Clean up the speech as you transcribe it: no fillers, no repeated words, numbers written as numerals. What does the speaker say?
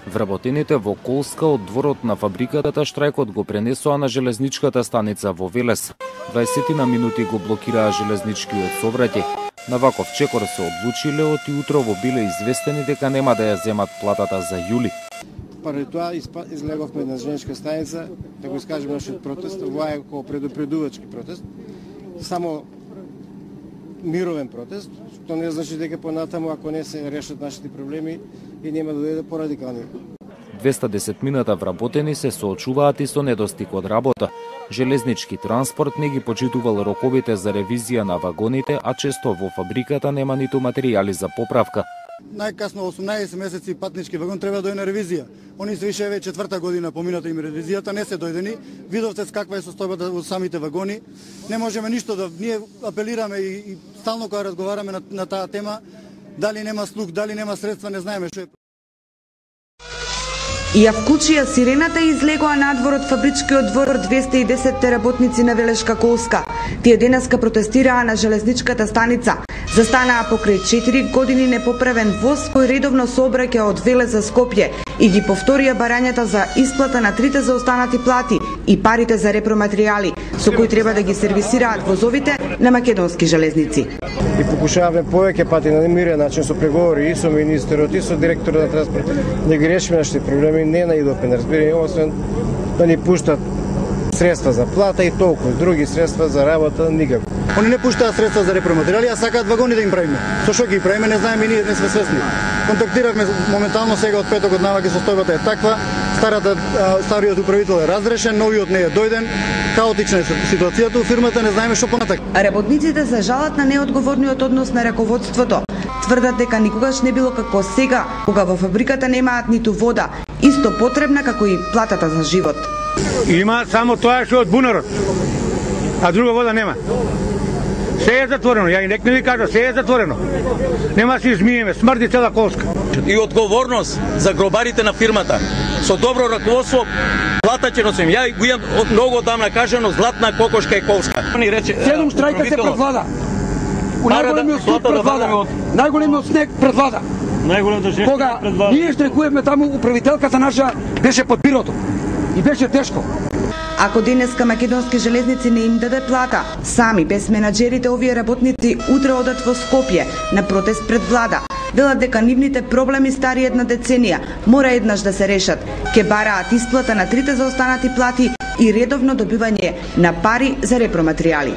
Вработените во Колска од дворот на фабриката штрајкот го пренесоа на железничката станица во Велес. 20 на минути го блокираа железничкиот сообраќај. На ваков чекор се одлучиле од и утрово биле известени дека нема да ја земат платата за јули. Поради тоа излеговме на железничка станица да го искажеме нашиот протест. Ова е како предупредувачки протест. Само мировен протест, што не значи дека понатаму ако не се решат нашите проблеми и нема да дојде порадикални. 210 мината вработени се соочуваат и со недостиг од работа. Железнички транспорт не ги почитувал роковите за ревизија на вагоните, а често во фабриката нема ниту материјали за поправка. Најкасно 18 месеци патнички вагон треба да дојде на ревизија. Они се више веќе четврта година помината им ревизијата, не се дојдени. Видовте с каква е состојбата во самите вагони. Не можеме ништо да ние апелираме и стално кога разговараме на таа тема, дали нема слух, дали нема средства, не знаеме што е. Ја вклучија сирената и излегоа надвор од фабричкиот двор 210 работници на Велешка Колска. Тие денеска протестираа на железничката станица. Застанаа покрај 4 години непоправен воз кој редовно сообраќа од Велес за Скопје и ги повторија барањата за исплата на 3 заостанати плати и парите за repроматеријали, со кои треба да ги сервисираат возовите на македонски железници. И покушаваме повеќе пати на мирен начин со преговори и со министерот и со директорот на транспорт да ги решиме нашите проблеми, не наидовме на разбирање, освен да ни пуштат средства за плата и толку, други средства за работа никако. Они не пуштаат средства за repроматеријали, а сакаат вагони да им правиме. Со што ги правиме, не знаеме, ние не сме свесни. Контактиравме моментално сега од петок од наваки, состојбата е таква. Стариот управител е разрешен, новиот не е дојден. Хаотична е ситуацијата у фирмата, не знаеме што понатак. Работниците се жалат на неодговорниот однос на раководството. Тврдат дека никогаш не било како сега, кога во фабриката немаат ниту вода, исто потребна како и платата за живот. Има само тоа што од бунарот, а друга вода нема. Се е затворено, ја и нек не ви кажа, се е затворено. Нема се измиеме, смрди цела Колска. И одговорност за гробарите на фирмата. Со добро раководство плата ќе носим. Ја го имам многу одамна кажано, златна кокошка е Колска. Они рече 7 штрајка се пред влада. У најголемиот снег пред влада. Најголемиот снег пред влада. Кога ние штрекуваме таму, управителката наша беше под бирото. И беше тешко. Ако денеска македонски железници не им даде плата, сами без менаџерите овие работници утре одат во Скопје на протест пред влада. Велат дека нивните проблеми стари една деценија мора еднаш да се решат. Ке бараат исплата на 3 заостанати плати и редовно добивање на пари за repроматеријали.